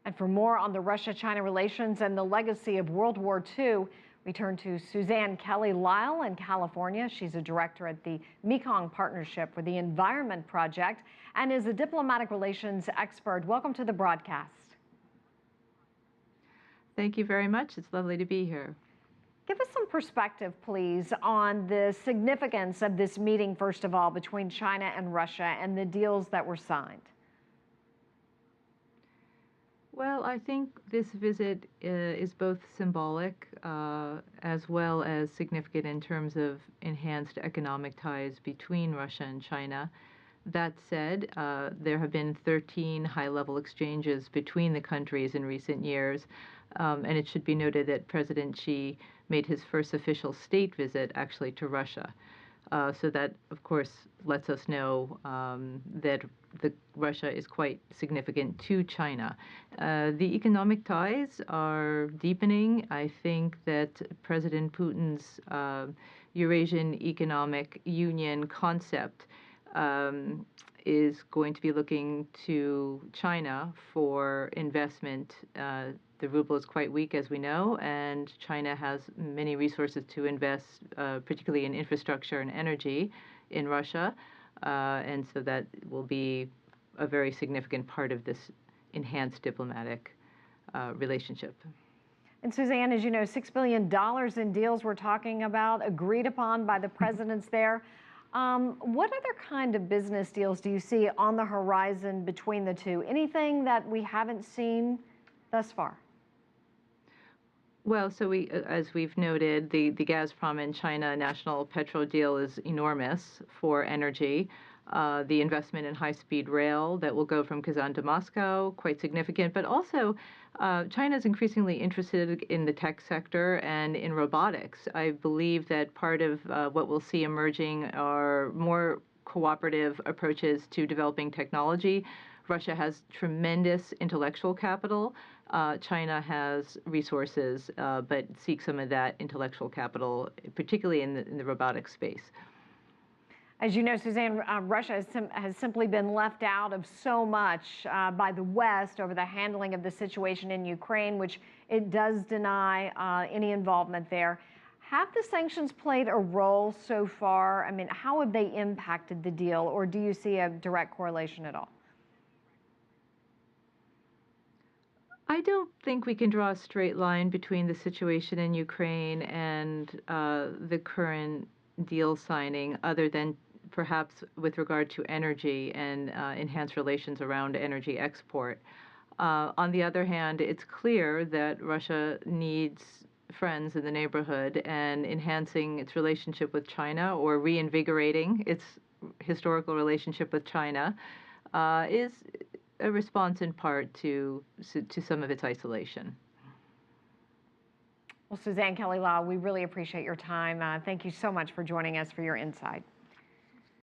And for more on the Russia-China relations and the legacy of World War II, we turn to Suzanne Kelly-Lyall in California. She's a director at the Mekong Partnership for the Environment Project and is a diplomatic relations expert. Welcome to the broadcast. Thank you very much. It's lovely to be here. Give us some perspective, please, on the significance of this meeting, first of all, between China and Russia and the deals that were signed. Well, I think this visit is both symbolic as well as significant in terms of enhanced economic ties between Russia and China. That said, there have been 13 high-level exchanges between the countries in recent years, and it should be noted that President Xi made his first official state visit actually to Russia. So that, of course, lets us know that Russia is quite significant to China. The economic ties are deepening. I think that President Putin's Eurasian Economic Union concept is going to be looking to China for investment. The ruble is quite weak, as we know, and China has many resources to invest, particularly in infrastructure and energy in Russia. And so that will be a very significant part of this enhanced diplomatic relationship. And Suzanne, as you know, $6 billion in deals we're talking about, agreed upon by the presidents there. What other kind of business deals do you see on the horizon between the two? Anything that we haven't seen thus far? Well, so as we've noted, the Gazprom and China national petro deal is enormous for energy. The investment in high-speed rail that will go from Kazan to Moscow, quite significant. But also, China is increasingly interested in the tech sector and in robotics. I believe that part of what we'll see emerging are more cooperative approaches to developing technology. Russia has tremendous intellectual capital. China has resources, but seeks some of that intellectual capital, particularly in the robotics space. As you know, Suzanne, Russia has simply been left out of so much by the West over the handling of the situation in Ukraine, which it does deny any involvement there. Have the sanctions played a role so far? I mean, how have they impacted the deal, or do you see a direct correlation at all? I don't think we can draw a straight line between the situation in Ukraine and the current deal signing, other than perhaps with regard to energy and enhanced relations around energy export. On the other hand, it's clear that Russia needs friends in the neighborhood, and enhancing its relationship with China or reinvigorating its historical relationship with China is a response in part to some of its isolation. Well, Suzanne Kelly-Lyall, we really appreciate your time. Thank you so much for joining us for your insight.